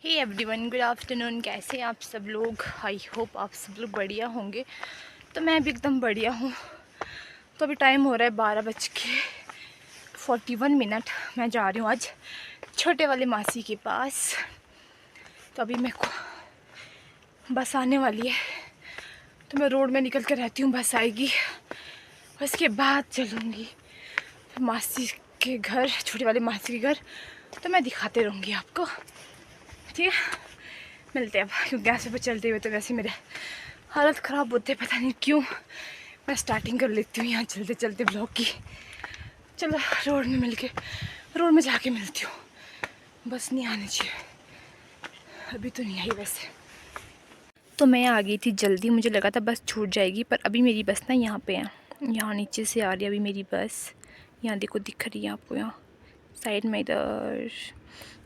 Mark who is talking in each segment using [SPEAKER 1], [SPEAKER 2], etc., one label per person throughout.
[SPEAKER 1] Hey everyone, good afternoon. कैसे हैं आप सब लोग? आई होप आप सब लोग बढ़िया होंगे। तो मैं भी एकदम बढ़िया हूँ। तो अभी टाइम हो रहा है 12:41। मैं जा रही हूँ आज छोटे वाले मासी के पास। तो अभी मेरे को बस आने वाली है, तो मैं रोड में निकल कर रहती हूँ, बस आएगी उसके बाद चलूँगी मासी के घर, छोटे वाले मासी के घर। तो मैं दिखाते रहूँगी आपको, ठीक है? मिलते हैं अब, क्योंकि यहाँ से चलते हुए तो वैसे मेरे हालत ख़राब होते हैं, पता नहीं क्यों। मैं स्टार्टिंग कर लेती हूँ यहाँ चलते चलते ब्लॉग की। चलो रोड में जाके मिलती हूँ। बस नहीं आनी चाहिए, अभी तो नहीं आई वैसे। तो मैं आ गई थी जल्दी, मुझे लगा था बस छूट जाएगी, पर अभी मेरी बस ना यहाँ पे है, यहाँ नीचे से आ रही है अभी मेरी बस। यहाँ देखो, दिख रही है आपको यहाँ साइड में इधर।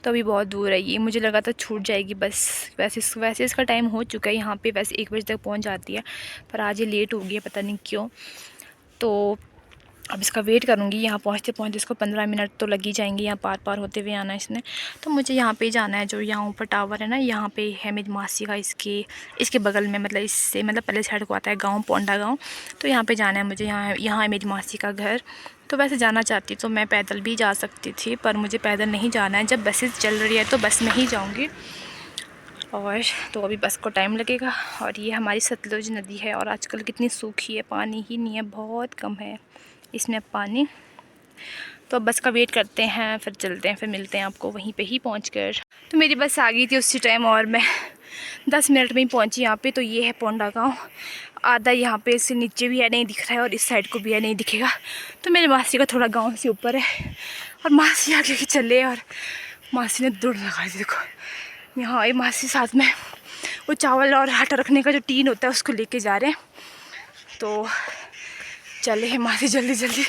[SPEAKER 1] तो अभी बहुत दूर है ये, मुझे लगा था छूट जाएगी बस। वैसे इसका टाइम हो चुका है यहाँ पे, वैसे 1 बजे तक पहुँच जाती है, पर आज ये लेट हो गई है, पता नहीं क्यों। तो अब इसका वेट करूँगी। यहाँ पहुँचते पहुँचते इसको 15 मिनट तो लग ही जाएंगे, यहाँ पार होते हुए आना है इसने। तो मुझे यहाँ पे जाना है, जो यहाँ ऊपर टावर है ना, यहाँ पे है मेरी मासी का, इसके बगल में, मतलब इससे पहले साइड को आता है गाँव, पोंडा गाँव। तो यहाँ पे जाना है मुझे, यहाँ है मेरी मासी का घर। तो वैसे जाना चाहती तो मैं पैदल भी जा सकती थी, पर मुझे पैदल नहीं जाना है। जब बसेस चल रही है तो बस में ही जाऊँगी। और तो अभी बस को टाइम लगेगा। और ये हमारी सतलुज नदी है, और आजकल कितनी सूखी है, पानी ही नहीं है, बहुत कम है इसमें अब पानी। तो अब बस का वेट करते हैं, फिर चलते हैं, फिर मिलते हैं आपको वहीं पे ही पहुंचकर। तो मेरी बस आ गई थी उसी टाइम, और मैं 10 मिनट में ही पहुंची यहाँ पे। तो ये है पोंडा गांव। आधा यहाँ पे से नीचे भी है, नहीं दिख रहा है, और इस साइड को भी है, नहीं दिखेगा। तो मेरे मासी का थोड़ा गाँव से ऊपर है, और मासी आगे के चले, और मासी ने दौड़ लगा दी। देखो यहाँ आई मासी, साथ में वो चावल और आटा रखने का जो टीन होता है उसको लेके जा रहे हैं। तो चले हैं मासी जल्दी जल्दी।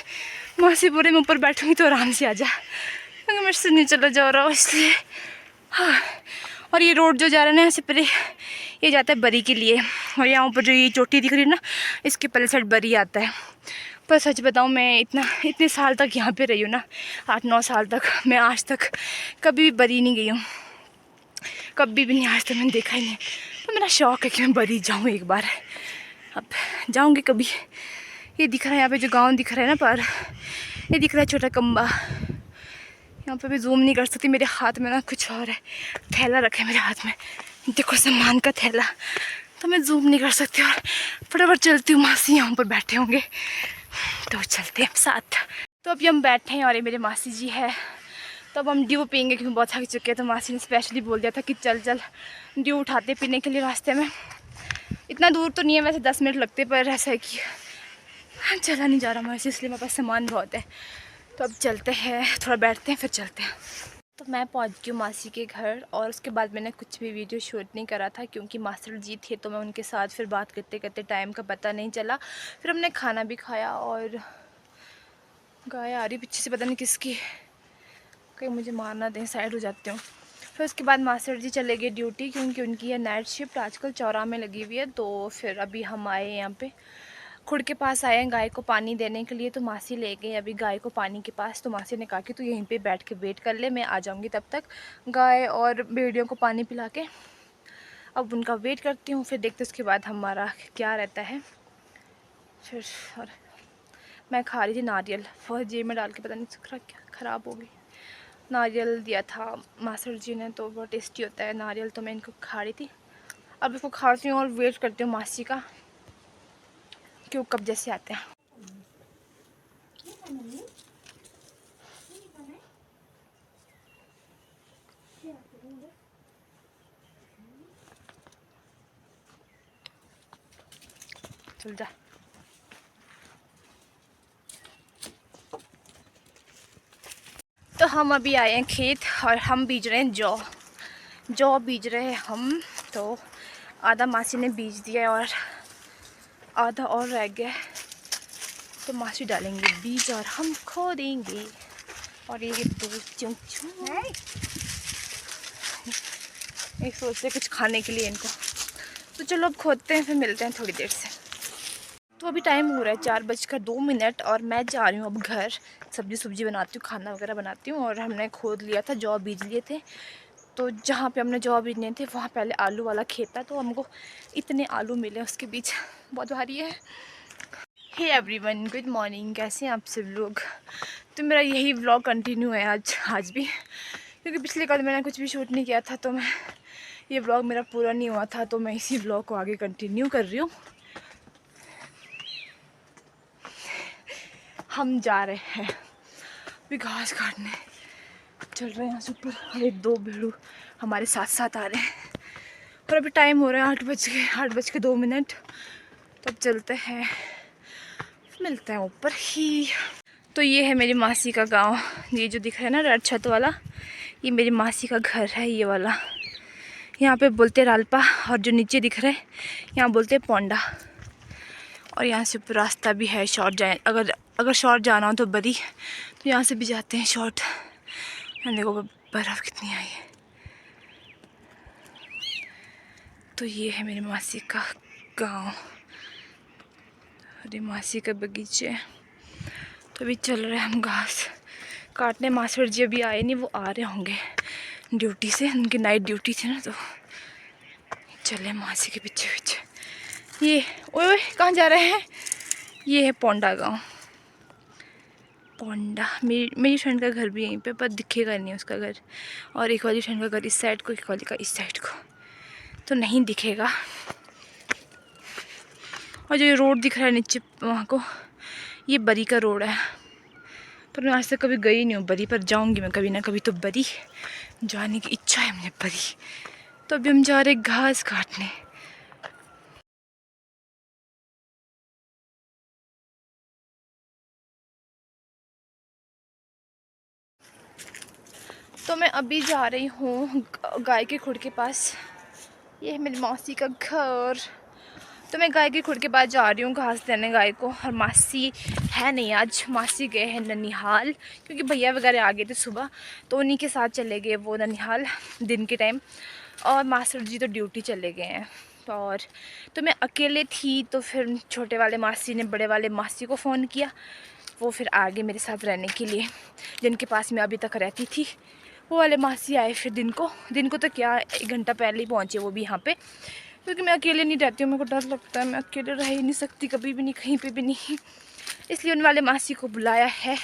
[SPEAKER 1] मासी पूरे में ऊपर बैठूंगी तो आराम से आ जा, क्योंकि मेरे से नहीं चला जा रहा इसलिए। हाँ, और ये रोड जो जा रहा है ना, यहाँ से पहले ये जाता है बरी के लिए, और यहाँ ऊपर जो ये चोटी दिख रही है ना, इसके पहले साइड बरी आता है। पर सच बताऊँ, मैं इतने साल तक यहाँ पे रही हूँ ना, 8-9 साल तक, मैं आज तक कभी भी बरी नहीं गई हूँ, कभी भी नहीं, आज तक मैंने देखा ही नहीं। तो मेरा शौक़ है कि मैं बरी जाऊँ एक बार, अब जाऊँगी कभी। ये दिख रहा है यहाँ पे जो गांव दिख रहा है ना, पर ये दिख रहा है छोटा कम्बा। यहाँ पे भी जूम नहीं कर सकती, मेरे हाथ में ना कुछ और है, थैला रखा है मेरे हाथ में, देखो सामान का थैला, तो मैं जूम नहीं कर सकती। और फटाफट चलती हूँ, मासी यहाँ पर बैठे होंगे, तो चलते हैं साथ। तो अभी हम बैठे हैं, और ये मेरे मासी जी है। तो अब हम ड्यू पियेंगे, क्योंकि बहुत थक चुके हैं। तो मासी ने स्पेशली बोल दिया था कि चल ड्यू उठाते पीने के लिए रास्ते में। इतना दूर तो नहीं है वैसे, 10 मिनट लगते, पर ऐसा है कि चला नहीं जा रहा मुझसे, इसलिए मेरे पास सामान बहुत है। तो अब चलते हैं, थोड़ा बैठते हैं, फिर चलते हैं। तो मैं पहुंच गई हूँ मासी के घर, और उसके बाद मैंने कुछ भी वीडियो शूट नहीं करा था, क्योंकि मास्टर जी थे, तो मैं उनके साथ फिर बात करते करते टाइम का पता नहीं चला। फिर हमने खाना भी खाया, और गाय आ रही पीछे से, पता नहीं किसकी, कहीं मुझे मारना दें, साइड हो जाती हूँ। फिर उसके बाद मास्टर जी चले गए ड्यूटी, क्योंकि उनकी है नाइट शिफ्ट आजकल चौरा में लगी हुई है। तो फिर अभी हम आए यहाँ पे खुद के पास आए हैं गाय को पानी देने के लिए। तो मासी ले गई अभी गाय को पानी के पास। तो मासी ने कहा कि तू यहीं पे बैठ के वेट कर ले, मैं आ जाऊँगी तब तक गाय और भेड़ियों को पानी पिला के। अब उनका वेट करती हूँ, फिर देखते उसके बाद हमारा क्या रहता है। फिर और मैं खा रही थी नारियल, फर्स्ट जेब में डाल के, पता नहीं ख़राब हो गई। नारियल दिया था मास्टर जी ने, तो बहुत टेस्टी होता है नारियल, तो मैं इनको खा रही थी। अब इसको खाती हूँ और वेट करती हूँ मासी का, क्यों कब जैसे आते हैं। चल जा। तो हम अभी आए हैं खेत, और हम बीज रहे हैं जौ बीज रहे हैं हम। तो आधा मासी ने बीज दिया, और आधा और रह गया। तो मासी डालेंगे बीज, और हम खो देंगे। और ये दूध चुं एक सोचते कुछ खाने के लिए इनको। तो चलो अब खोदते हैं, फिर मिलते हैं थोड़ी देर से। तो अभी टाइम हो रहा है 4:02, और मैं जा रही हूँ अब घर। सब्जी बनाती हूँ, खाना वगैरह बनाती हूँ। और हमने खोद लिया था, जौ बीज लिए थे, तो जहाँ पे हमने जॉब लेने थे वहाँ पहले आलू वाला खेत था, तो हमको इतने आलू मिले उसके बीच, बहुत भारी है। हे एवरीवन, गुड मॉर्निंग, कैसे हैं आप सब लोग। तो मेरा यही व्लॉग कंटिन्यू है आज भी, क्योंकि पिछले कल मैंने कुछ भी शूट नहीं किया था, तो मैं ये व्लॉग मेरा पूरा नहीं हुआ था, तो मैं इसी व्लॉग को आगे कंटिन्यू कर रही हूँ। हम जा रहे हैं अभी घास काटने, चल रहे हैं यहाँ से ऊपर, और एक दो भेड़ू हमारे साथ साथ आ रहे हैं। और अभी टाइम हो रहा है 8:02। तब चलते हैं, मिलते हैं ऊपर ही। तो ये है मेरी मासी का गांव, ये जो दिख रहा है ना रेड छत वाला, ये मेरी मासी का घर है, ये वाला। यहाँ पे बोलते रालपा, और जो नीचे दिख रहा है यहाँ बोलते पोंडा। और यहाँ से ऊपर रास्ता भी है शॉर्ट जाए, अगर शॉर्ट जाना हो तो बरी, तो यहाँ से भी जाते हैं शॉर्ट। यहाँ देखो बर्फ़ कितनी आई है। तो ये है मेरी मासी का गांव, अरे मासी का बगीचे। तो अभी चल रहे हैं हम घास काटने। मास्टर जी अभी आए नहीं, वो आ रहे होंगे ड्यूटी से, उनकी नाइट ड्यूटी थी ना, तो चले मासी के पीछे पीछे। ये ओए कहाँ जा रहे हैं, ये है पोंडा गांव। पोंडा मेरी फ्रेंड का घर भी यहीं पे, पर दिखेगा नहीं उसका घर, और एक वाली फ्रेंड का घर इस साइड को, एक वाली का इस साइड को, तो नहीं दिखेगा। और जो ये रोड दिख रहा है नीचे वहाँ को, ये बरी का रोड है, पर मैं आज तक कभी गई नहीं हूँ बरी, पर जाऊँगी मैं कभी ना कभी तो बरी, जाने की इच्छा है मुझे बरी। तो अभी हम जा रहे घास काटने। तो मैं अभी जा रही हूँ गाय के खुड़ के पास, ये है मेरी मौसी का घर। तो मैं गाय के खुड़ के पास जा रही हूँ घास देने गाय को, और मासी है नहीं आज, मासी गए हैं ननिहाल, क्योंकि भैया वगैरह आ गए थे सुबह, तो उन्हीं के साथ चले गए वो ननिहाल दिन के टाइम, और मास्टर जी तो ड्यूटी चले गए हैं। और तो मैं अकेले थी, तो फिर छोटे वाले मासी ने बड़े वाले मासी को फ़ोन किया, वो फिर आ गए मेरे साथ रहने के लिए, जिनके पास मैं अभी तक रहती थी। वो वाले मासी आए फिर दिन को तो क्या 1 घंटा पहले ही पहुँचे वो भी यहाँ पे, क्योंकि मैं अकेले नहीं रहती हूँ, मेरे को डर लगता है, मैं अकेले रह ही नहीं सकती कभी भी नहीं, कहीं पे भी नहीं, इसलिए उन वाले मासी को बुलाया है।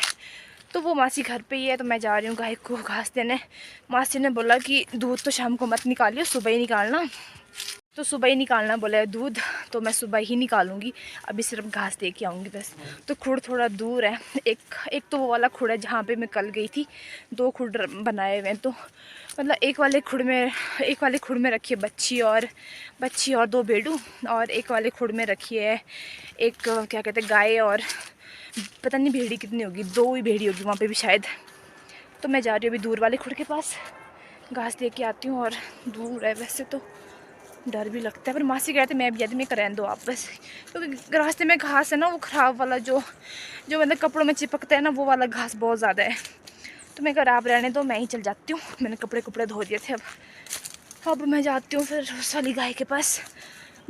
[SPEAKER 1] तो वो मासी घर पे ही है, तो मैं जा रही हूँ गाय को घास देने। मासी ने बोला कि दूध तो शाम को मत निकालियो, सुबह ही निकालना, तो सुबह ही निकालना बोला है दूध, तो मैं सुबह ही निकालूंगी, अभी सिर्फ घास दे के आऊँगी बस। तो खुड़ थोड़ा दूर है, एक तो वो वाला खुड़ है जहाँ पे मैं कल गई थी, 2 खुड़ बनाए हुए हैं, तो मतलब एक वाले खुड़ में रखी है बच्ची और 2 भेड़ू, और एक वाले खुड़ में रखी है एक क्या कहते हैं गाय, और पता नहीं भेड़ी कितनी होगी, 2 ही भेड़ी होगी वहाँ पे भी शायद। तो मैं जा रही हूँ अभी दूर वाले खुड़ के पास, घास दे के आती हूँ, और दूर है वैसे तो डर भी लगता है, पर मासी कहते मैं भी आदमी करें दो आप बस, क्योंकि तो रास्ते में घास है ना, वो ख़राब वाला जो मतलब कपड़ों में चिपकता है ना, वो वाला घास बहुत ज़्यादा है। तो मैं अगर आप रहने दो, मैं ही चल जाती हूँ, मैंने कपड़े धो दिए थे, अब मैं जाती हूँ फिर उस वाली गाय के पास,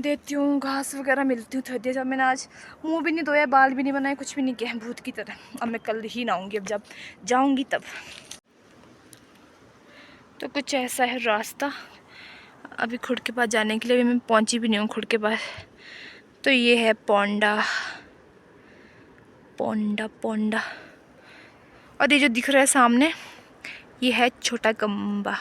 [SPEAKER 1] देती हूँ घास वगैरह, मिलती हूँ थोड़ी देर। जब मैंने आज मुँह भी नहीं धोया, बाल भी नहीं बनाए, कुछ भी नहीं किया, भूत की तरह। अब मैं कल ही नहाऊँगी, अब जब जाऊँगी तब। तो कुछ ऐसा है रास्ता अभी खुड़ के पास जाने के लिए, अभी मैं पहुंची भी नहीं हूँ खुड़ के पास। तो ये है पोंडा, और ये जो दिख रहा है सामने, ये है छोटा कम्बा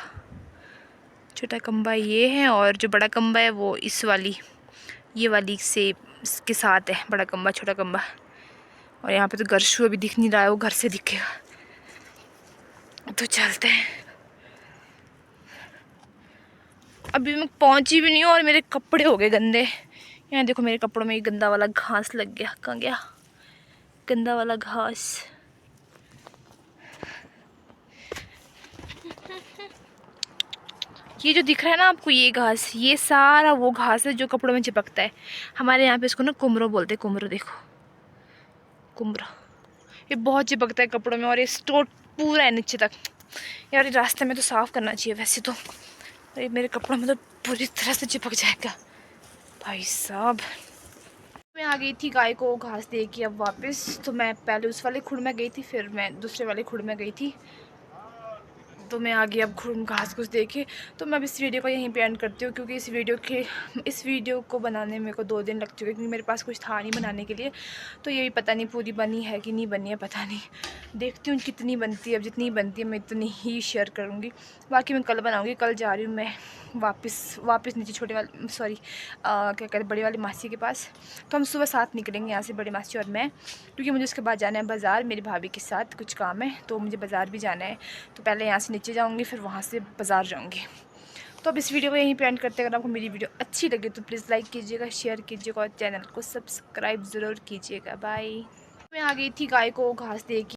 [SPEAKER 1] ये है, और जो बड़ा कम्बा है वो ये वाली से इसके साथ है, बड़ा कम्बा छोटा कम्बा। और यहाँ पे तो गरशु अभी दिख नहीं रहा है, वो घर से दिखेगा। तो चलते हैं, अभी मैं पहुंची भी नहीं हूँ, और मेरे कपड़े हो गए गंदे। यहाँ देखो मेरे कपड़ों में गंदा वाला घास लग गया, कहाँ गया गंदा वाला घास। ये जो दिख रहा है ना आपको, ये घास, ये सारा वो घास है जो कपड़ों में चिपकता है। हमारे यहाँ पे इसको ना कुमरो बोलते हैं, कुमरो, देखो कुमरो, ये बहुत चिपकता है कपड़ों में, और ये स्टोर पूरा है नीचे तक। यार ये रास्ते में तो साफ़ करना चाहिए वैसे तो, ये मेरे कपड़ों में तो पूरी तरह से चिपक जाएगा भाई साहब। मैं आ गई थी गाय को घास दे के अब वापस। तो मैं पहले उस वाले खुड़ में गई थी, फिर मैं दूसरे वाले खुड़ में गई थी। तो मैं आ गई अब घास कुछ देखे। तो मैं अब इस वीडियो को यहीं पे एंड करती हूँ, क्योंकि इस वीडियो को बनाने में मेरे को 2 दिन लग चुके, क्योंकि मेरे पास कुछ था नहीं बनाने के लिए। तो ये भी पता नहीं पूरी बनी है कि नहीं बनी है, पता नहीं, देखती हूँ कितनी बनती है। अब जितनी बनती है मैं इतनी ही शेयर करूँगी, बाकी मैं कल बनाऊँगी। कल जा रही हूँ मैं वापस नीचे छोटे वाले क्या कहते हैं, बड़े वाली मासी के पास। तो हम सुबह 7 निकलेंगे यहाँ से, बड़ी मासी और मैं, क्योंकि मुझे उसके बाद जाना है बाज़ार मेरी भाभी के साथ, कुछ काम है तो मुझे बाज़ार भी जाना है। तो पहले यहाँ से नीचे जाऊँगी, फिर वहाँ से बाज़ार जाऊँगी। तो अब इस वीडियो को यहीं पे एंड करते हैं। अगर आपको मेरी वीडियो अच्छी लगे तो प्लीज़ लाइक कीजिएगा, शेयर कीजिएगा और चैनल को सब्सक्राइब ज़रूर कीजिएगा। बाय। मैं आ गई थी गाय को घास दे के।